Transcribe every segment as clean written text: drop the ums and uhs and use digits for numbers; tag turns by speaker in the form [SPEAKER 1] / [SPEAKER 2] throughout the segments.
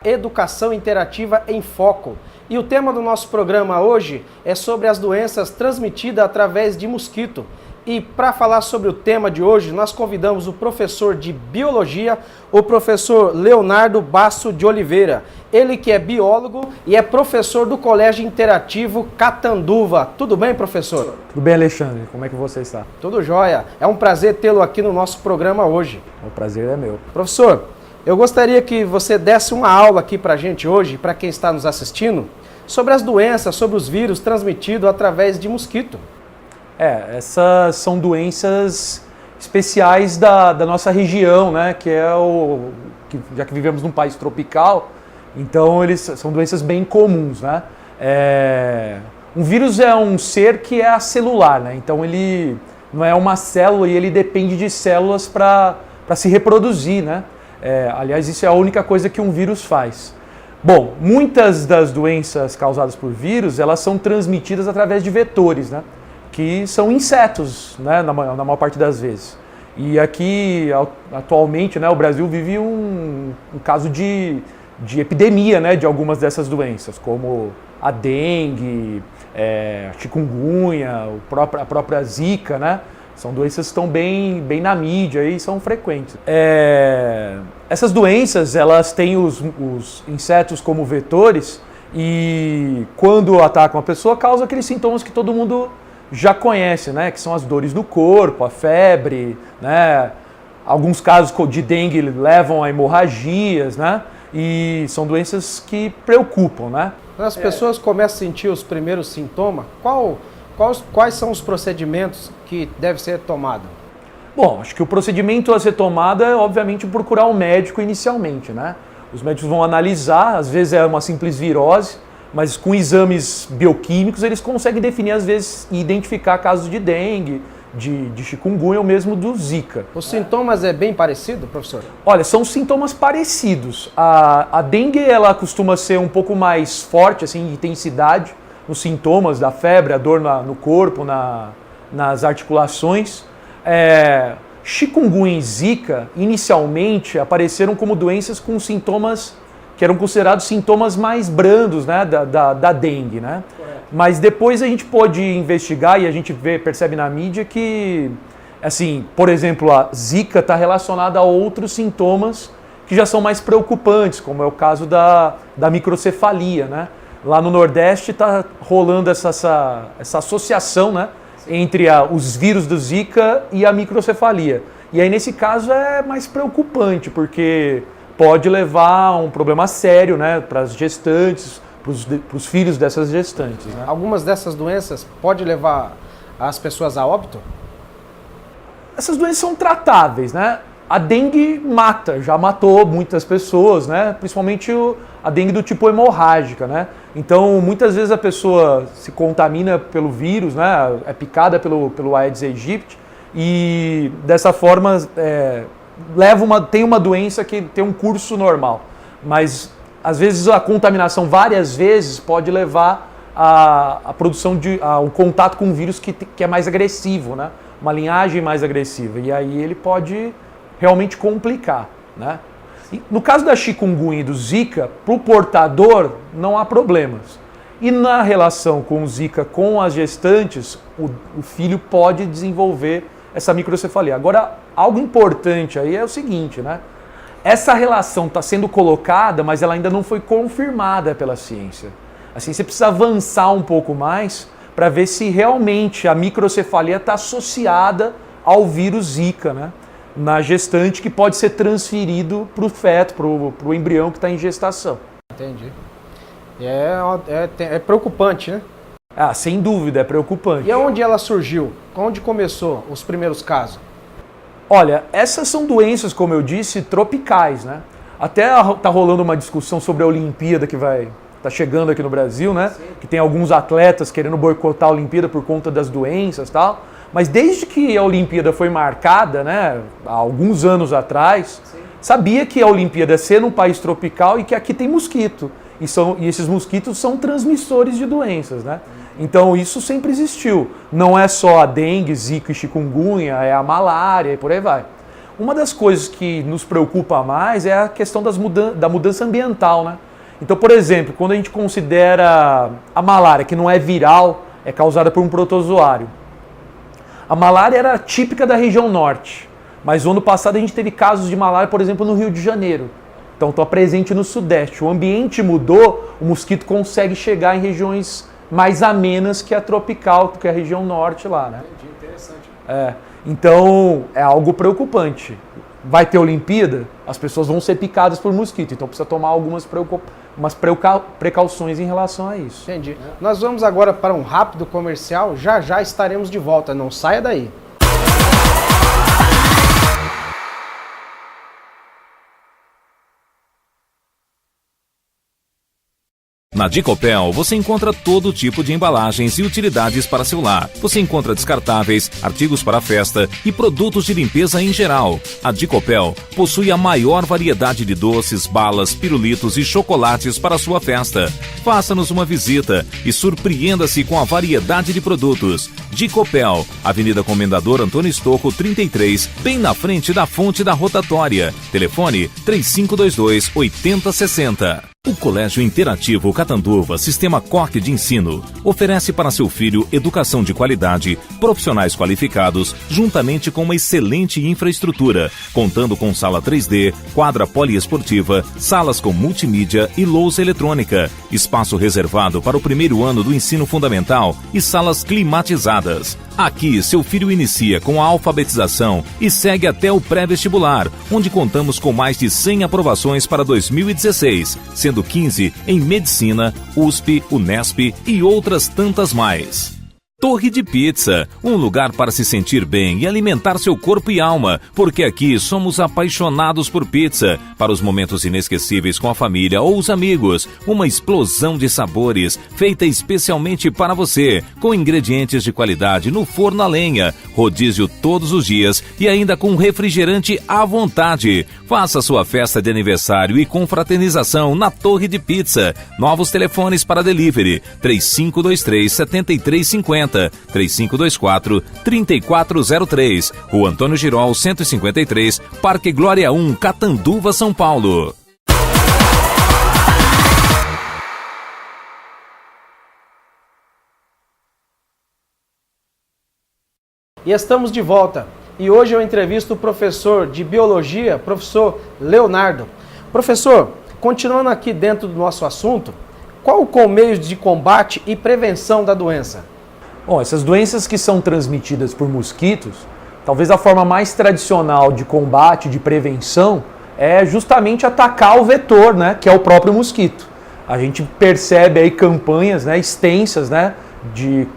[SPEAKER 1] Educação Interativa em Foco. E o tema do nosso programa hoje é sobre as doenças transmitidas através de mosquito. E para falar sobre o tema de hoje, nós convidamos o professor de Biologia, o professor Leonardo Basso de Oliveira. Ele que é biólogo e é professor do Colégio Interativo Catanduva. Tudo bem, professor?
[SPEAKER 2] Tudo bem, Alexandre. Como é que você está?
[SPEAKER 1] Tudo jóia. É um prazer tê-lo aqui no nosso programa hoje.
[SPEAKER 2] O prazer é meu.
[SPEAKER 1] Professor, eu gostaria que você desse uma aula aqui para a gente hoje, para quem está nos assistindo, sobre as doenças, sobre os vírus transmitidos através de mosquito.
[SPEAKER 2] Essas são doenças especiais da nossa região, né? Já que vivemos num país tropical, então eles são doenças bem comuns, né? Um vírus é um ser que é acelular, né? Então ele não é uma célula e ele depende de células para se reproduzir, né? Aliás, isso é a única coisa que um vírus faz. Bom, muitas das doenças causadas por vírus, elas são transmitidas através de vetores, né? Que são insetos, né, na maior parte das vezes. E aqui, atualmente, né, o Brasil vive um caso de epidemia, né, de algumas dessas doenças, como a dengue, a chikungunya, a própria zika, né? São doenças que estão bem na mídia e são frequentes. Essas doenças, elas têm os insetos como vetores e quando atacam a pessoa, causam aqueles sintomas que todo mundo já conhece, né? Que são as dores no corpo, a febre, né? Alguns casos de dengue levam a hemorragias, né? E são doenças que preocupam, né?
[SPEAKER 1] Quando as pessoas começam a sentir os primeiros sintomas, quais são os procedimentos que devem ser tomados?
[SPEAKER 2] Bom, acho que o procedimento a ser tomado é, obviamente, procurar um médico inicialmente, né? Os médicos vão analisar, às vezes é uma simples virose, mas com exames bioquímicos eles conseguem definir, às vezes, e identificar casos de dengue, de chikungunya ou mesmo do zika.
[SPEAKER 1] Os sintomas é bem parecido, professor?
[SPEAKER 2] Olha, são sintomas parecidos. A dengue, ela costuma ser um pouco mais forte, assim, de intensidade, nos sintomas da febre, a dor no corpo, nas articulações. Chikungunya e zika, inicialmente, apareceram como doenças com sintomas que eram considerados sintomas mais brandos, né, da dengue, né? Correto. Mas depois a gente pôde investigar e a gente percebe na mídia que, assim, por exemplo, a zika está relacionada a outros sintomas que já são mais preocupantes, como é o caso da microcefalia, né? Lá no Nordeste está rolando essa associação, né, entre os vírus do zika e a microcefalia. E aí, nesse caso, é mais preocupante, porque pode levar a um problema sério, né, para as gestantes, para os filhos dessas gestantes, né?
[SPEAKER 1] Algumas dessas doenças podem levar as pessoas a óbito?
[SPEAKER 2] Essas doenças são tratáveis, né? A dengue mata, já matou muitas pessoas, né? Principalmente a dengue do tipo hemorrágica, né? Então, muitas vezes a pessoa se contamina pelo vírus, né? É picada pelo Aedes aegypti e dessa forma tem uma doença que tem um curso normal, mas às vezes a contaminação várias vezes pode levar à produção ao contato com um vírus que é mais agressivo, né? Uma linhagem mais agressiva, e aí ele pode realmente complicar, né? E no caso da chikungunya e do zika, para o portador não há problemas. E na relação com o zika com as gestantes, o filho pode desenvolver essa microcefalia. Agora, algo importante aí é o seguinte, né? Essa relação está sendo colocada, mas ela ainda não foi confirmada pela ciência. A ciência precisa avançar um pouco mais para ver se realmente a microcefalia está associada ao vírus Zika, né? Na gestante, que pode ser transferido para o feto, para o embrião que está em gestação.
[SPEAKER 1] Entendi. É preocupante, né?
[SPEAKER 2] Sem dúvida, é preocupante.
[SPEAKER 1] E onde ela surgiu? Onde começou os primeiros casos?
[SPEAKER 2] Olha, essas são doenças, como eu disse, tropicais, né? Até tá rolando uma discussão sobre a Olimpíada que tá chegando aqui no Brasil, né? Sim. Que tem alguns atletas querendo boicotar a Olimpíada por conta das doenças e tal. Mas desde que a Olimpíada foi marcada, né, há alguns anos atrás, sim, sabia que a Olimpíada ia ser num país tropical e que aqui tem mosquito. E esses mosquitos são transmissores de doenças, né? Então isso sempre existiu. Não é só a dengue, zika e chikungunya, é a malária e por aí vai. Uma das coisas que nos preocupa mais é a questão da mudança ambiental, né? Então, por exemplo, quando a gente considera a malária, que não é viral, é causada por um protozoário. A malária era típica da região norte, mas o ano passado a gente teve casos de malária, por exemplo, no Rio de Janeiro. Então, está presente no sudeste. O ambiente mudou, o mosquito consegue chegar em regiões mais amenas que a tropical, que é a região norte lá, né?
[SPEAKER 1] Entendi, interessante.
[SPEAKER 2] Então, é algo preocupante. Vai ter Olimpíada, as pessoas vão ser picadas por mosquito, então precisa tomar algumas precauções em relação a isso.
[SPEAKER 1] Entendi. Nós vamos agora para um rápido comercial, já já estaremos de volta, não saia daí.
[SPEAKER 3] Na Dicopel, você encontra todo tipo de embalagens e utilidades para celular. Você encontra descartáveis, artigos para festa e produtos de limpeza em geral. A Dicopel possui a maior variedade de doces, balas, pirulitos e chocolates para a sua festa. Faça-nos uma visita e surpreenda-se com a variedade de produtos. Dicopel, Avenida Comendador Antônio Stocco, 33, bem na frente da fonte da rotatória. Telefone 3522-8060. O Colégio Interativo Catanduva Sistema Coque de Ensino oferece para seu filho educação de qualidade, profissionais qualificados, juntamente com uma excelente infraestrutura, contando com sala 3D, quadra poliesportiva, salas com multimídia e lousa eletrônica, espaço reservado para o primeiro ano do ensino fundamental e salas climatizadas. Aqui, seu filho inicia com a alfabetização e segue até o pré-vestibular, onde contamos com mais de 100 aprovações para 2016, sendo 15 em Medicina, USP, Unesp e outras tantas mais. Torre de Pizza, um lugar para se sentir bem e alimentar seu corpo e alma, porque aqui somos apaixonados por pizza, para os momentos inesquecíveis com a família ou os amigos, uma explosão de sabores, feita especialmente para você, com ingredientes de qualidade no forno a lenha, rodízio todos os dias e ainda com refrigerante à vontade. Faça sua festa de aniversário e confraternização na Torre de Pizza. Novos telefones para delivery, 3523-7350. 3524-3403, Rua Antônio Girol 153, Parque Glória 1, Catanduva, São Paulo.
[SPEAKER 1] E estamos de volta. E hoje eu entrevisto o professor de Biologia, professor Leonardo. Professor, continuando aqui dentro do nosso assunto, qual o meio de combate e prevenção da doença?
[SPEAKER 2] Bom, essas doenças que são transmitidas por mosquitos, talvez a forma mais tradicional de combate, de prevenção, é justamente atacar o vetor, né, que é o próprio mosquito. A gente percebe aí campanhas, né, extensas, né, de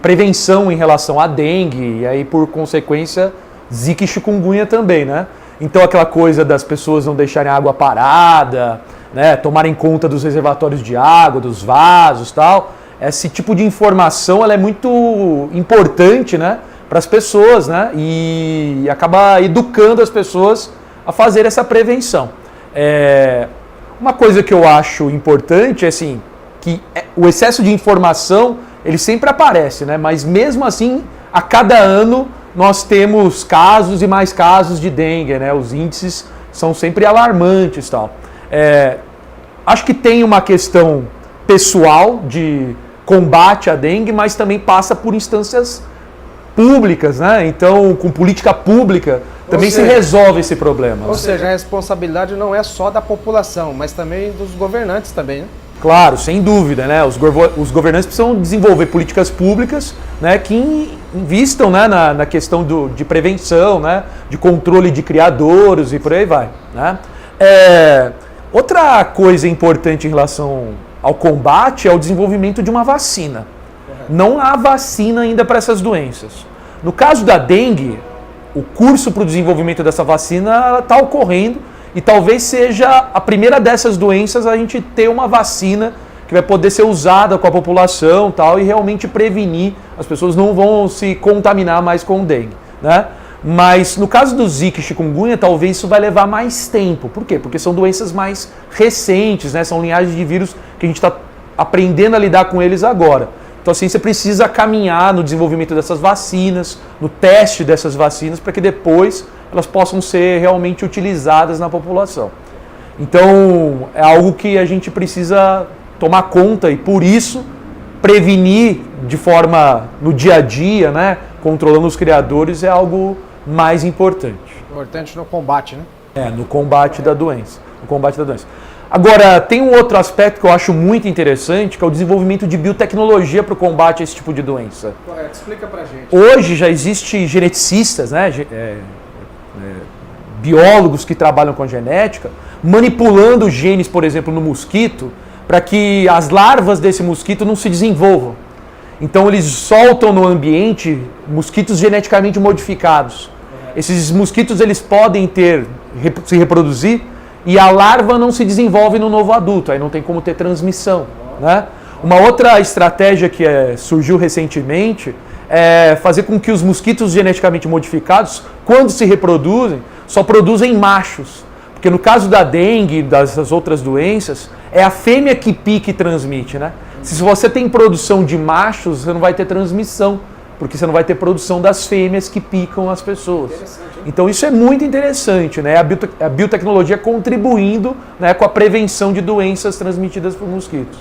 [SPEAKER 2] prevenção em relação à dengue e aí, por consequência, zika e chikungunya também, né? Então aquela coisa das pessoas não deixarem a água parada, né, tomarem conta dos reservatórios de água, dos vasos e tal. Esse tipo de informação ela é muito importante, né, para as pessoas, né, e acaba educando as pessoas a fazer essa prevenção. Uma coisa que eu acho importante é assim, que o excesso de informação ele sempre aparece, né, mas mesmo assim, a cada ano nós temos casos e mais casos de dengue, né, os índices são sempre alarmantes e tal. Acho que tem uma questão pessoal de combate à dengue, mas também passa por instâncias públicas, né? Então, com política pública, também se resolve esse problema.
[SPEAKER 1] Ou seja, a responsabilidade não é só da população, mas também dos governantes também, né?
[SPEAKER 2] Claro, sem dúvida, né? Os governantes precisam desenvolver políticas públicas, né, que invistam, né, na questão de prevenção, né, de controle de criadouros e por aí vai, né? Outra coisa importante em relação ao combate é o desenvolvimento de uma vacina. Não há vacina ainda para essas doenças. No caso da dengue, o curso para o desenvolvimento dessa vacina está ocorrendo e talvez seja a primeira dessas doenças a gente ter uma vacina que vai poder ser usada com a população tal, e realmente prevenir, as pessoas não vão se contaminar mais com dengue, né? Mas no caso do zika e chikungunya, talvez isso vai levar mais tempo. Por quê? Porque são doenças mais recentes, né? São linhagens de vírus que a gente está aprendendo a lidar com eles agora. Então a ciência precisa caminhar no desenvolvimento dessas vacinas, no teste dessas vacinas, para que depois elas possam ser realmente utilizadas na população. Então, é algo que a gente precisa tomar conta e, por isso, prevenir de forma no dia a dia, né, controlando os criadores, é algo mais importante.
[SPEAKER 1] Importante no combate, né?
[SPEAKER 2] No combate da doença. No combate da doença. Agora, tem um outro aspecto que eu acho muito interessante, que é o desenvolvimento de biotecnologia para o combate a esse tipo de doença.
[SPEAKER 1] Correto, explica pra gente.
[SPEAKER 2] Hoje já existem geneticistas, né, biólogos que trabalham com genética, manipulando genes, por exemplo, no mosquito, para que as larvas desse mosquito não se desenvolvam. Então eles soltam no ambiente mosquitos geneticamente modificados. Esses mosquitos eles podem se reproduzir e a larva não se desenvolve no novo adulto, aí não tem como ter transmissão, né? Uma outra estratégia que surgiu recentemente é fazer com que os mosquitos geneticamente modificados, quando se reproduzem, só produzem machos. Porque no caso da dengue e das outras doenças, é a fêmea que pica e transmite, né? Se você tem produção de machos, você não vai ter transmissão, porque você não vai ter produção das fêmeas que picam as pessoas. Então isso é muito interessante, né? A biotecnologia contribuindo, né, com a prevenção de doenças transmitidas por mosquitos,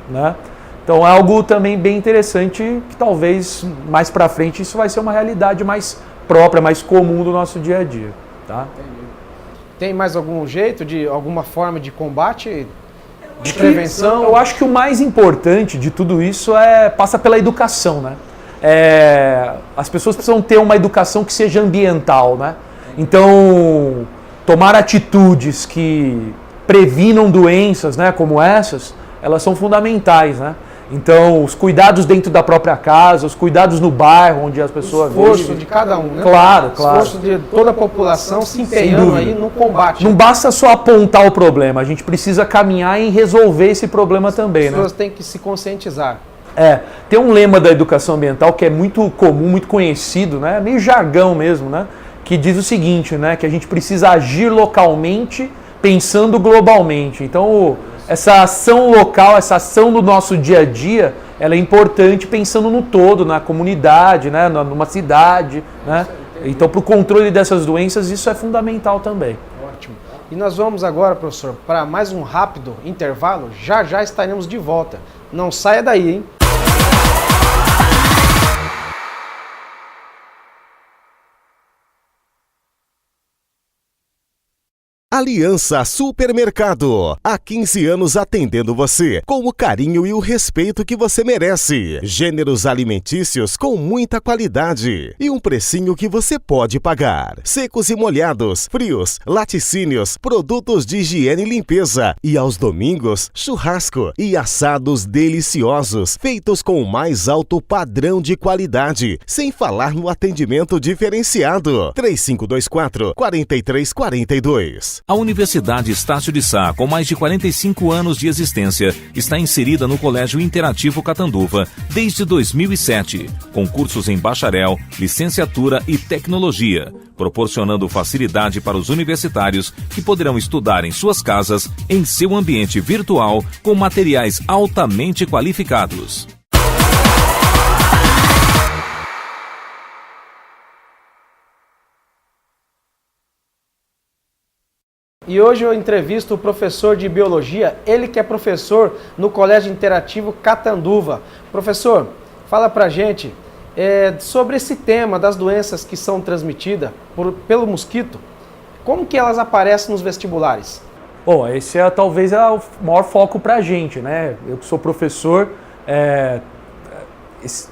[SPEAKER 2] né? Então é algo também bem interessante que talvez mais para frente isso vai ser uma realidade mais própria, mais comum do nosso dia a dia, tá?
[SPEAKER 1] Tem mais algum jeito, alguma forma de combate, de prevenção?
[SPEAKER 2] Eu acho que o mais importante de tudo isso passa pela educação, né? As pessoas precisam ter uma educação que seja ambiental, né? Então, tomar atitudes que previnam doenças, né, como essas, elas são fundamentais, né? Então, os cuidados dentro da própria casa, os cuidados no bairro onde as pessoas vivem.
[SPEAKER 1] O esforço de cada um, né?
[SPEAKER 2] Claro.
[SPEAKER 1] O esforço de toda a população se empenhando aí no combate.
[SPEAKER 2] Não basta só apontar o problema, a gente precisa caminhar em resolver esse problema também, né?
[SPEAKER 1] As pessoas têm que se conscientizar.
[SPEAKER 2] Tem um lema da educação ambiental que é muito comum, muito conhecido, né? Meio jargão mesmo, né? Que diz o seguinte, né? Que a gente precisa agir localmente pensando globalmente. Então, essa ação local, essa ação do nosso dia a dia, ela é importante pensando no todo, na comunidade, né? Numa cidade, né? Então, para o controle dessas doenças, isso é fundamental também.
[SPEAKER 1] Ótimo. E nós vamos agora, professor, para mais um rápido intervalo. Já estaremos de volta. Não saia daí, hein?
[SPEAKER 4] Aliança Supermercado, há 15 anos atendendo você com o carinho e o respeito que você merece. Gêneros alimentícios com muita qualidade e um precinho que você pode pagar. Secos e molhados, frios, laticínios, produtos de higiene e limpeza. E aos domingos, churrasco e assados deliciosos, feitos com o mais alto padrão de qualidade, sem falar no atendimento diferenciado. 3524-4342.
[SPEAKER 3] A Universidade Estácio de Sá, com mais de 45 anos de existência, está inserida no Colégio Interativo Catanduva desde 2007, com cursos em bacharel, licenciatura e tecnologia, proporcionando facilidade para os universitários que poderão estudar em suas casas, em seu ambiente virtual, com materiais altamente qualificados.
[SPEAKER 1] E hoje eu entrevisto o professor de Biologia, ele que é professor no Colégio Interativo Catanduva. Professor, fala pra gente sobre esse tema das doenças que são transmitidas pelo mosquito. Como que elas aparecem nos vestibulares?
[SPEAKER 2] Bom, esse talvez é o maior foco pra gente, né? Eu que sou professor,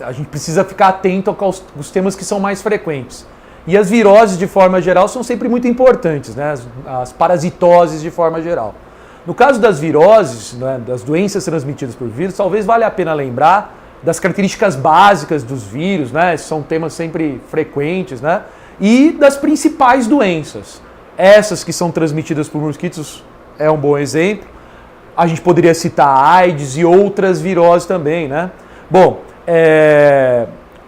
[SPEAKER 2] a gente precisa ficar atento aos temas que são mais frequentes. E as viroses, de forma geral, são sempre muito importantes, né? As parasitoses, de forma geral. No caso das viroses, né, das doenças transmitidas por vírus, talvez valha a pena lembrar das características básicas dos vírus, né? São temas sempre frequentes, né? E das principais doenças. Essas que são transmitidas por mosquitos é um bom exemplo. A gente poderia citar a AIDS e outras viroses também, né? Bom,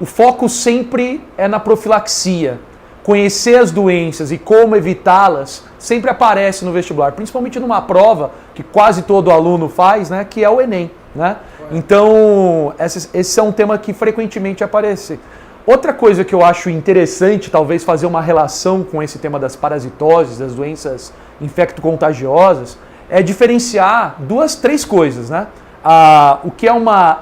[SPEAKER 2] o foco sempre é na profilaxia. Conhecer as doenças e como evitá-las sempre aparece no vestibular, principalmente numa prova que quase todo aluno faz, né, que é o Enem, né? Então, esse é um tema que frequentemente aparece. Outra coisa que eu acho interessante, talvez fazer uma relação com esse tema das parasitoses, das doenças infecto-contagiosas, é diferenciar três coisas, né? O que é uma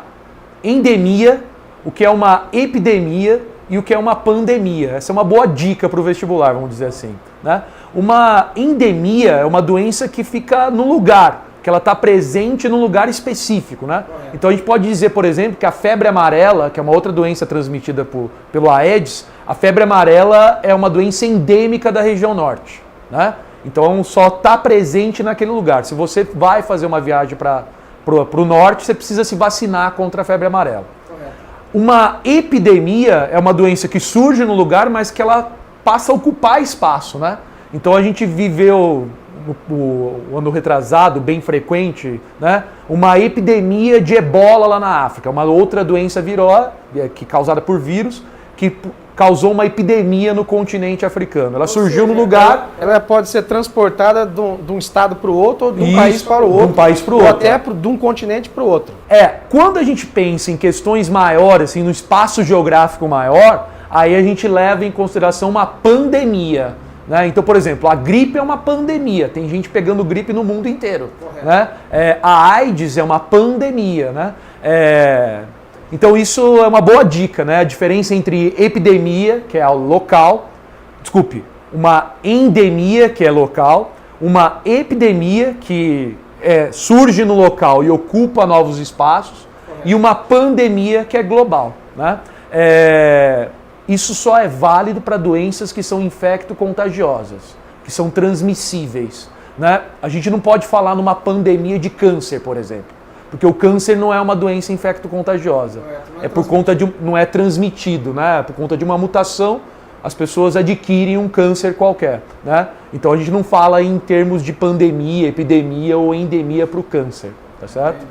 [SPEAKER 2] endemia, o que é uma epidemia e o que é uma pandemia. Essa é uma boa dica para o vestibular, vamos dizer assim, né? Uma endemia é uma doença que fica no lugar, que ela está presente num lugar específico, né? Então a gente pode dizer, por exemplo, que a febre amarela, que é uma outra doença transmitida pelo Aedes, a febre amarela é uma doença endêmica da região norte, né? Então só está presente naquele lugar. Se você vai fazer uma viagem para o norte, você precisa se vacinar contra a febre amarela. Uma epidemia é uma doença que surge no lugar, mas que ela passa a ocupar espaço, né? Então a gente viveu o ano retrasado, bem frequente, né? Uma epidemia de ebola lá na África, uma outra doença causada por vírus, que causou uma epidemia no continente africano. Ela surgiu no lugar...
[SPEAKER 1] Ela pode ser transportada de um estado para o outro, ou de um país para o outro.
[SPEAKER 2] De um país para o
[SPEAKER 1] outro.
[SPEAKER 2] Ou
[SPEAKER 1] até de um continente para o outro.
[SPEAKER 2] Quando a gente pensa em questões maiores, assim, no espaço geográfico maior, aí a gente leva em consideração uma pandemia. Né? Então, por exemplo, a gripe é uma pandemia, tem gente pegando gripe no mundo inteiro. Né? A AIDS é uma pandemia. Né? Então isso é uma boa dica, né? A diferença entre epidemia, que é local, uma endemia, que é local, uma epidemia, que surge no local e ocupa novos espaços, e uma pandemia, que é global. Né? Isso só é válido para doenças que são infecto-contagiosas, que são transmissíveis. Né? A gente não pode falar numa pandemia de câncer, por exemplo, porque o câncer não é uma doença infecto-contagiosa. Não é transmitido, né? Por conta de uma mutação, as pessoas adquirem um câncer qualquer. Né? Então a gente não fala em termos de pandemia, epidemia ou endemia para o câncer, tá certo?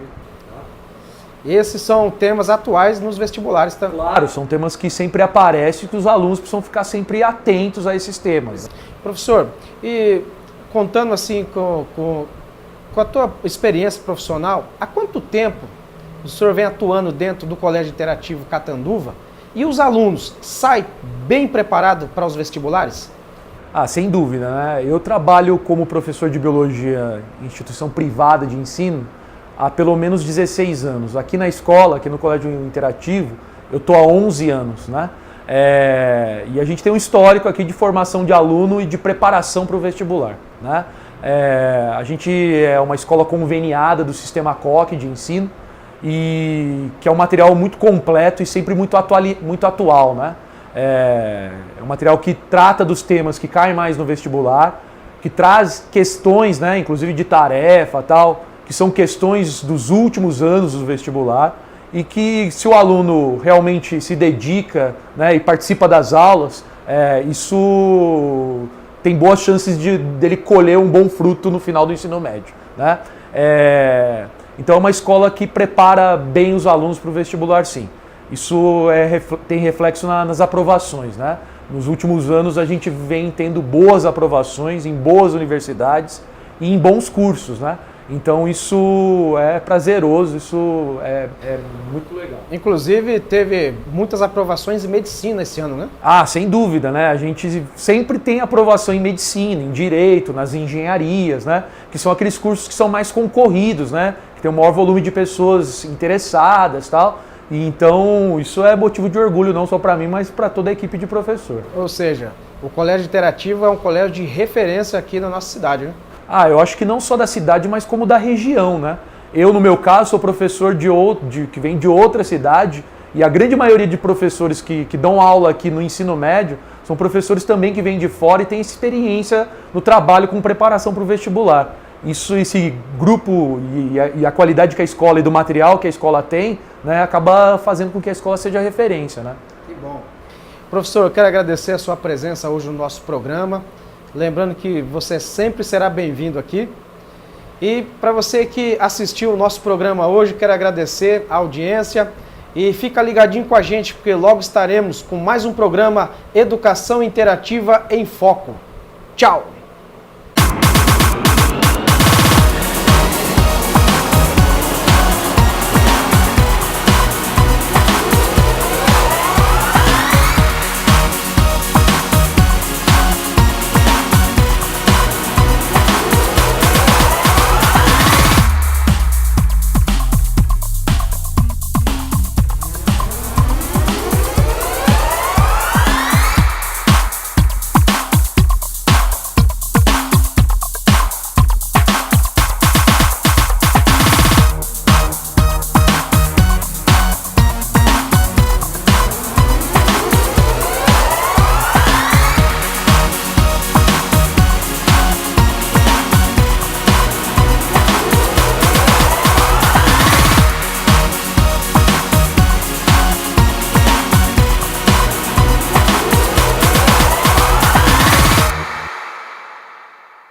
[SPEAKER 1] Esses são temas atuais nos vestibulares também.
[SPEAKER 2] Claro, são temas que sempre aparecem e que os alunos precisam ficar sempre atentos a esses temas.
[SPEAKER 1] Professor, e contando assim com a tua experiência profissional, há quanto tempo o senhor vem atuando dentro do Colégio Interativo Catanduva e os alunos saem bem preparados para os vestibulares?
[SPEAKER 2] Sem dúvida, né? Eu trabalho como professor de biologia em instituição privada de ensino há pelo menos 16 anos. Aqui na escola, aqui no Colégio Interativo, eu estou há 11 anos, né? E a gente tem um histórico aqui de formação de aluno e de preparação para o vestibular, né? A gente é uma escola conveniada do sistema COC de ensino, e que é um material muito completo e sempre muito atual, né? É um material que trata dos temas que caem mais no vestibular, que traz questões, né, inclusive de tarefa, tal, que são questões dos últimos anos do vestibular, e que, se o aluno realmente se dedica, né, e participa das aulas, isso tem boas chances dele colher um bom fruto no final do ensino médio. Né? Então é uma escola que prepara bem os alunos para o vestibular, sim. Isso tem reflexo nas aprovações. Né? Nos últimos anos a gente vem tendo boas aprovações em boas universidades e em bons cursos. Né? Então isso é prazeroso, isso é muito legal.
[SPEAKER 1] Inclusive teve muitas aprovações em medicina esse ano, né?
[SPEAKER 2] Sem dúvida, né? A gente sempre tem aprovação em medicina, em direito, nas engenharias, né? Que são aqueles cursos que são mais concorridos, né? Que tem um maior volume de pessoas interessadas e tal. E então isso é motivo de orgulho não só para mim, mas para toda a equipe de professor.
[SPEAKER 1] Ou seja, o Colégio Interativo é um colégio de referência aqui na nossa cidade, né?
[SPEAKER 2] Eu acho que não só da cidade, mas como da região, né? Eu, no meu caso, sou professor que vem de outra cidade, e a grande maioria de professores que dão aula aqui no ensino médio são professores também que vêm de fora e têm experiência no trabalho com preparação para o vestibular. Esse grupo e a qualidade que a escola e do material que a escola tem, né, acaba fazendo com que a escola seja referência, né?
[SPEAKER 1] Que bom. Professor, eu quero agradecer a sua presença hoje no nosso programa. Lembrando que você sempre será bem-vindo aqui. E para você que assistiu o nosso programa hoje, quero agradecer a audiência. E fica ligadinho com a gente, porque logo estaremos com mais um programa Educação Interativa em Foco. Tchau!